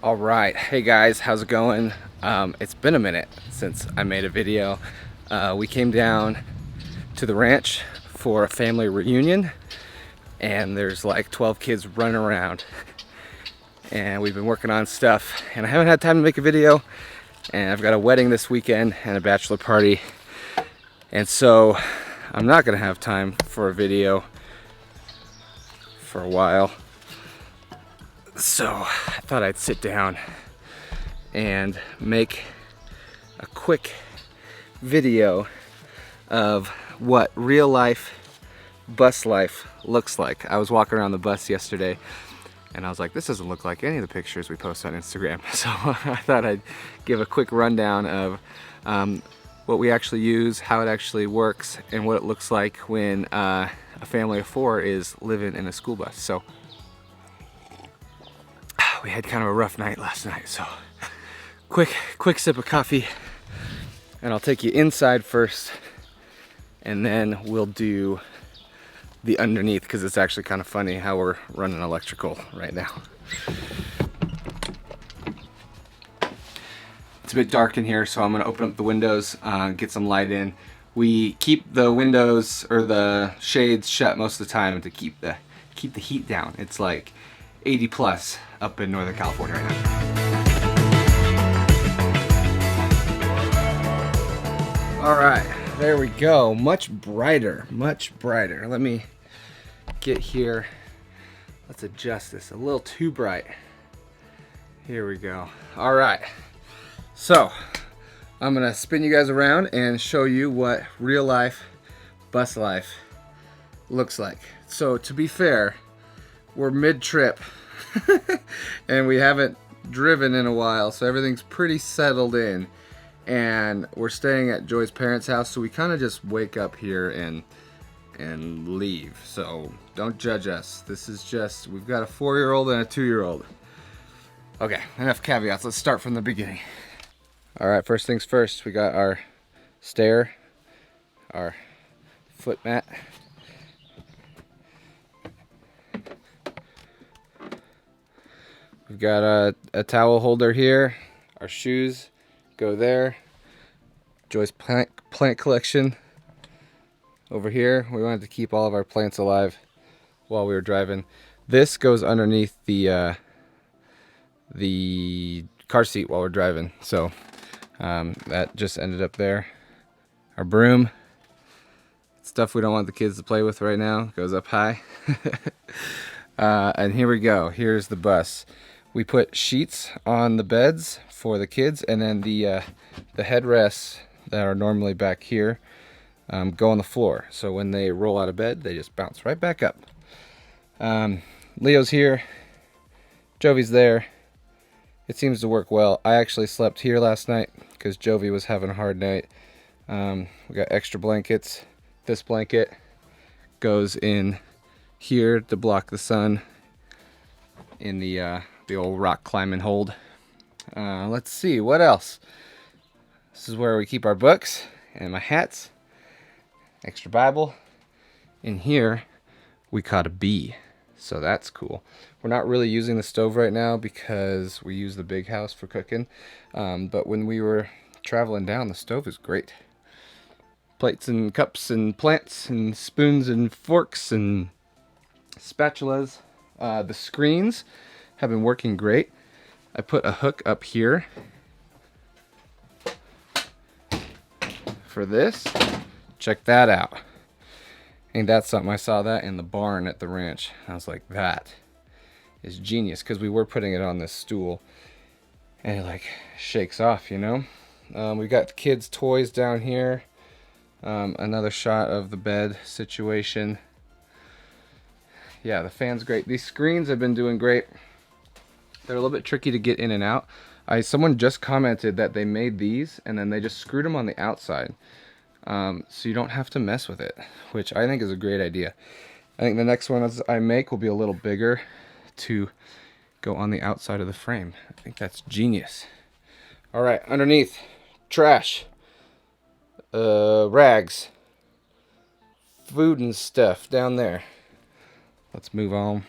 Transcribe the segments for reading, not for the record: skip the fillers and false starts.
All right, hey guys, how's it going? It's been a minute since I made a video. We came down to the ranch for a family reunion, and there's like 12 kids running around, and we've been working on stuff, and I haven't had time to make a video, and I've got a wedding this weekend and a bachelor party, and so I'm not gonna have time for a video for a while. So I thought I'd sit down and make a quick video of what real life bus life looks like. I was walking around the bus yesterday and I was like, this doesn't look like any of the pictures we post on Instagram. So I thought I'd give a quick rundown of what we actually use, how it actually works, and what it looks like when a family of 4 is living in a school bus. So we had kind of a rough night last night, so quick sip of coffee, and I'll take you inside first, and then we'll do the underneath, because it's actually kind of funny how we're running electrical right now. It's a bit dark in here, so I'm going to open up the windows, get some light in. We keep the windows or the shades shut most of the time to keep the heat down. It's like 80 plus up in Northern California right now. All right, there we go. Much brighter, much brighter. Let me get here. Let's adjust this. A little too bright. Here we go. All right, so I'm gonna spin you guys around and show you what real life bus life looks like. So to be fair, we're mid-trip and we haven't driven in a while, so everything's pretty settled in, and we're staying at Joy's parents' house, so we kind of just wake up here and leave. So don't judge us. This is just, we've got a 4-year-old and a 2-year-old. Okay, enough caveats. Let's start from the beginning. All right, first things first, we got our stair, our foot mat. We've got a towel holder here. Our shoes go there. Joy's plant collection over here. We wanted to keep all of our plants alive while we were driving. This goes underneath the car seat while we're driving. So that just ended up there. Our broom, stuff we don't want the kids to play with right now, goes up high. And here we go. Here's the bus. We put sheets on the beds for the kids, and then the headrests that are normally back here go on the floor. So when they roll out of bed, they just bounce right back up. Leo's here. Jovi's there. It seems to work well. I actually slept here last night because Jovi was having a hard night. We got extra blankets. This blanket goes in here to block the sun in the old rock climbing hold. Let's see, what else? This is where we keep our books and my hats. Extra Bible. In here, we caught a bee, so that's cool. We're not really using the stove right now because we use the big house for cooking. But when we were traveling down, the stove is great. Plates and cups and plants and spoons and forks and spatulas. The screens have been working great. I put a hook up here for this. Check that out. Ain't that something? I saw that in the barn at the ranch. I was like, that is genius, because we were putting it on this stool and it like shakes off, you know. We've got kids' toys down here. Another shot of the bed situation. Yeah, the fan's great. These screens have been doing great. They're a little bit tricky to get in and out. Someone just commented that they made these and then they just screwed them on the outside. So you don't have to mess with it, which I think is a great idea. I think the next one I make will be a little bigger to go on the outside of the frame. I think that's genius. All right, underneath, trash, rags, food and stuff down there. Let's move on.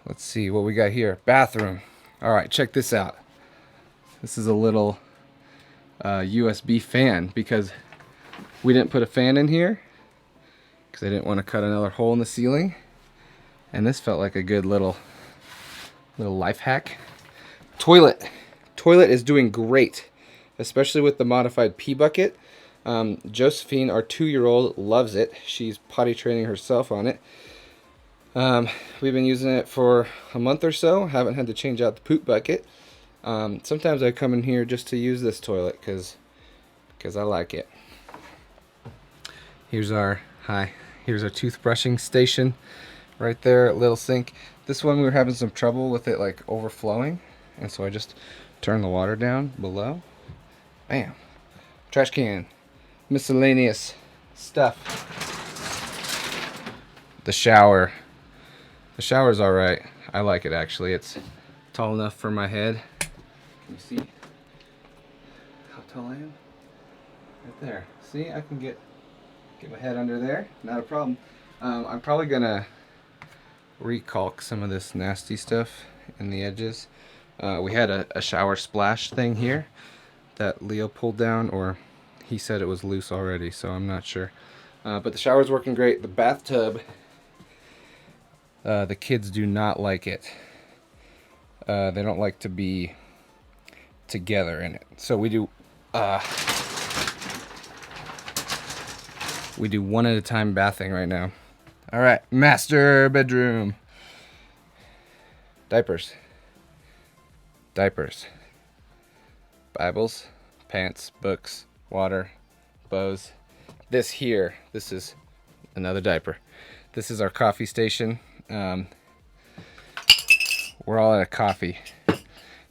Let's see what we got here. Bathroom. All right, check this out. This is a little USB fan because we didn't put a fan in here because I didn't want to cut another hole in the ceiling. And this felt like a good little life hack. Toilet. Toilet is doing great, especially with the modified pee bucket. Josephine, our 2-year-old, loves it. She's potty training herself on it. We've been using it for a month or so. Haven't had to change out the poop bucket. Sometimes I come in here just to use this toilet because I like it. Here's our toothbrushing station right there, little sink. This one we were having some trouble with it like overflowing, and so I just turned the water down below. Bam. Trash can. Miscellaneous stuff. The shower. The shower's alright. I like it actually. It's tall enough for my head. Can you see how tall I am? Right there. See, I can get my head under there. Not a problem. I'm probably gonna recalk some of this nasty stuff in the edges. We had a shower splash thing here that Leo pulled down, or he said it was loose already, so I'm not sure. But the shower's working great. The bathtub, the kids do not like it. They don't like to be together in it. So we do one at a time bathing right now. All right, master bedroom. Diapers. Diapers. Bibles, pants, books, water, bows. This is another diaper. This is our coffee station. We're all out of coffee.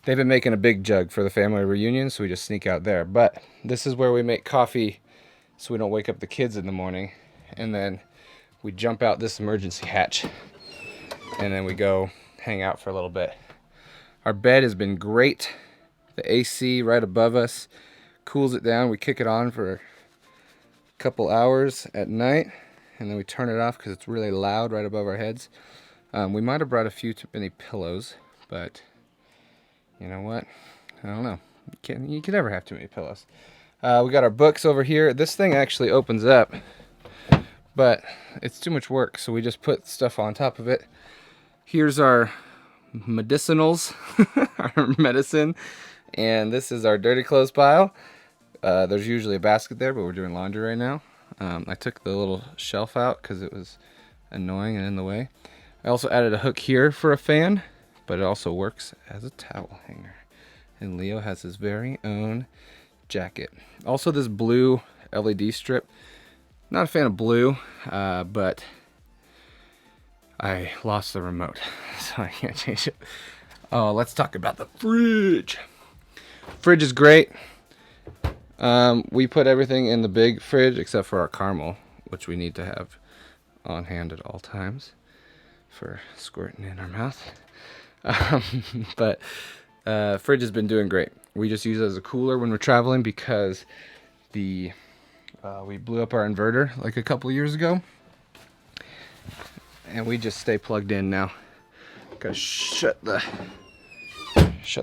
They've been making a big jug for the family reunion, so we just sneak out there. But this is where we make coffee so we don't wake up the kids in the morning. And then we jump out this emergency hatch. And then we go hang out for a little bit. Our bed has been great. The AC right above us cools it down. We kick it on for a couple hours at night, and then we turn it off because it's really loud right above our heads. We might have brought a few too many pillows, but you know what? I don't know. You can never have too many pillows. We got our books over here. This thing actually opens up, but it's too much work, so we just put stuff on top of it. Here's our medicinals, our medicine, and this is our dirty clothes pile. There's usually a basket there, but we're doing laundry right now. I took the little shelf out because it was annoying and in the way. I also added a hook here for a fan, but it also works as a towel hanger. And Leo has his very own jacket. Also this blue LED strip. Not a fan of blue, but I lost the remote, so I can't change it. Oh, let's talk about the fridge. Fridge is great. We put everything in the big fridge except for our caramel, which we need to have on hand at all times for squirting in our mouth. But fridge has been doing great. We just use it as a cooler when we're traveling because we blew up our inverter like a couple years ago, and we just stay plugged in now. Gotta shut the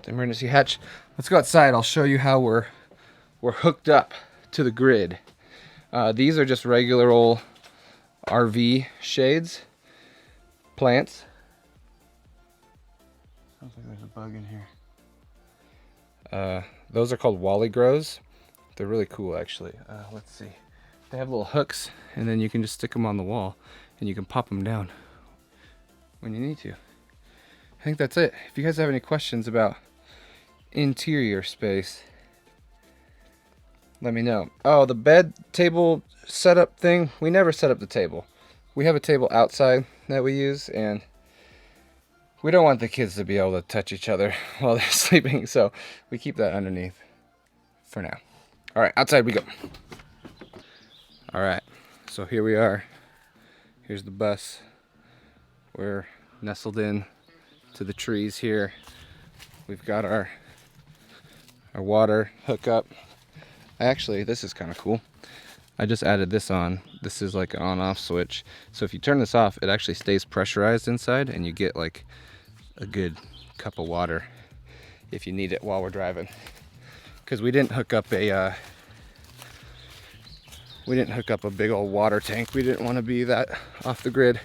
emergency hatch. Let's go outside. I'll show you how we're hooked up to the grid. These are just regular old RV shades, plants. Sounds like there's a bug in here. Those are called Wally Grows. They're really cool, actually. Let's see. They have little hooks, and then you can just stick them on the wall, and you can pop them down when you need to. I think that's it. If you guys have any questions about interior space, let me know. Oh, the bed table setup thing. We never set up the table. We have a table outside that we use, and we don't want the kids to be able to touch each other while they're sleeping, so we keep that underneath for now. All right, outside we go. All right, so here we are. Here's the bus. We're nestled in to the trees here. We've got our water hookup. Actually, this is kind of cool. I just added this on. This is like an on-off switch. So if you turn this off, it actually stays pressurized inside, and you get like a good cup of water if you need it while we're driving. Because we didn't hook up a big old water tank. We didn't want to be that off the grid.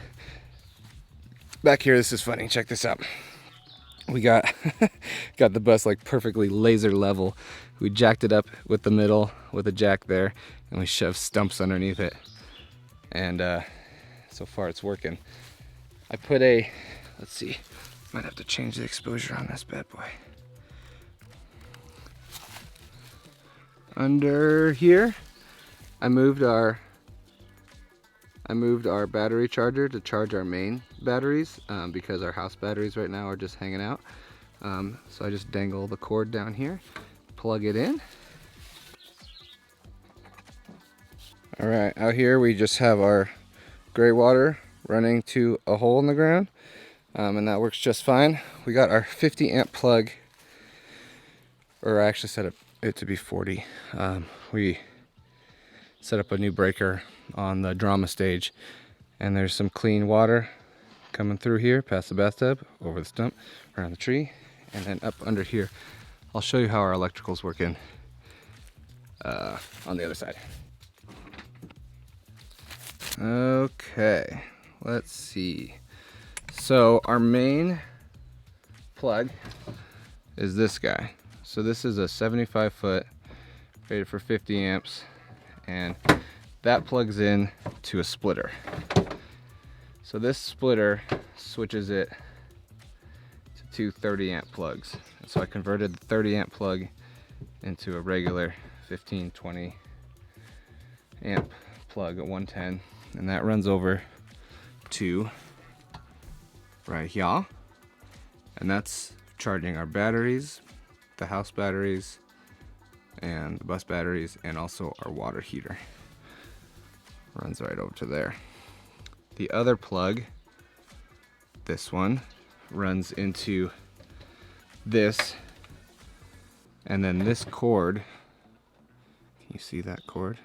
Back here, this is funny. Check this out. We got the bus like perfectly laser level. We jacked it up with the middle with a jack there, and we shoved stumps underneath it. And so far it's working. I put let's see, might have to change the exposure on this bad boy. Under here, I moved our battery charger to charge our main batteries because our house batteries right now are just hanging out. So I just dangle the cord down here, plug it in. All right, out here we just have our gray water running to a hole in the ground, and that works just fine. We got our 50 amp plug, or I actually set it to be 40. We set up a new breaker on the drama stage, and there's some clean water coming through here past the bathtub, over the stump, around the tree, and then up under here. I'll show you how our electrical's working on the other side. Okay, let's see. So our main plug is this guy. So this is a 75 foot rated for 50 amps, and that plugs in to a splitter. So this splitter switches it to two 30 amp plugs. And so I converted the 30 amp plug into a regular 15, 20 amp plug at 110, and that runs over to right here, and that's charging our batteries, the house batteries and the bus batteries, and also our water heater. Runs right over to there. The other plug, this one, runs into this, and then this cord, can you see that cord?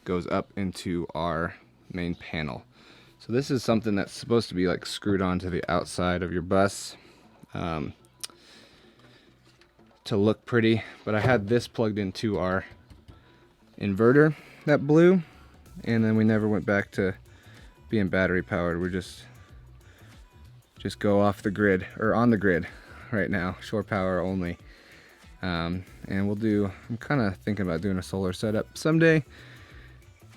Goes up into our main panel. So this is something that's supposed to be like screwed onto the outside of your bus to look pretty, but I had this plugged into our inverter that blew, and then we never went back to being battery powered. We're just go off the grid, or on the grid right now, shore power only. And I'm kind of thinking about doing a solar setup someday.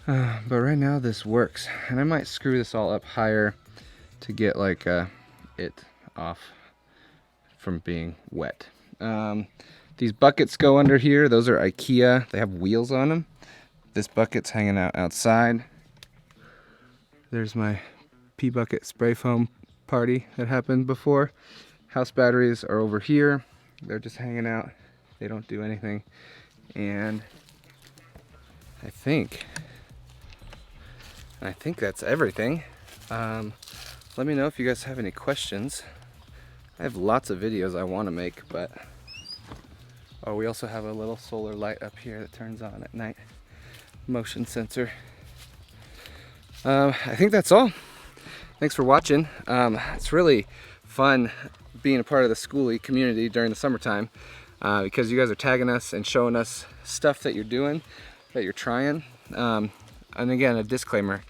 But right now this works, and I might screw this all up higher to get like it off from being wet. These buckets go under here. Those are IKEA. They have wheels on them. This bucket's hanging out outside. There's my pea bucket spray foam party that happened before. House batteries are over here. They're just hanging out. They don't do anything. And I think that's everything. Let me know if you guys have any questions. I have lots of videos I want to make, but we also have a little solar light up here that turns on at night. Motion sensor. I think that's all. Thanks for watching. It's really fun being a part of the Skoolie community during the summertime because you guys are tagging us and showing us stuff that you're doing, that you're trying. And again, a disclaimer,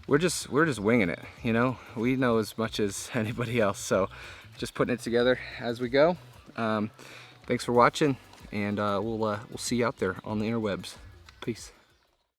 we're just winging it, you know? We know as much as anybody else, so just putting it together as we go. Thanks for watching, and we'll see you out there on the interwebs. Peace.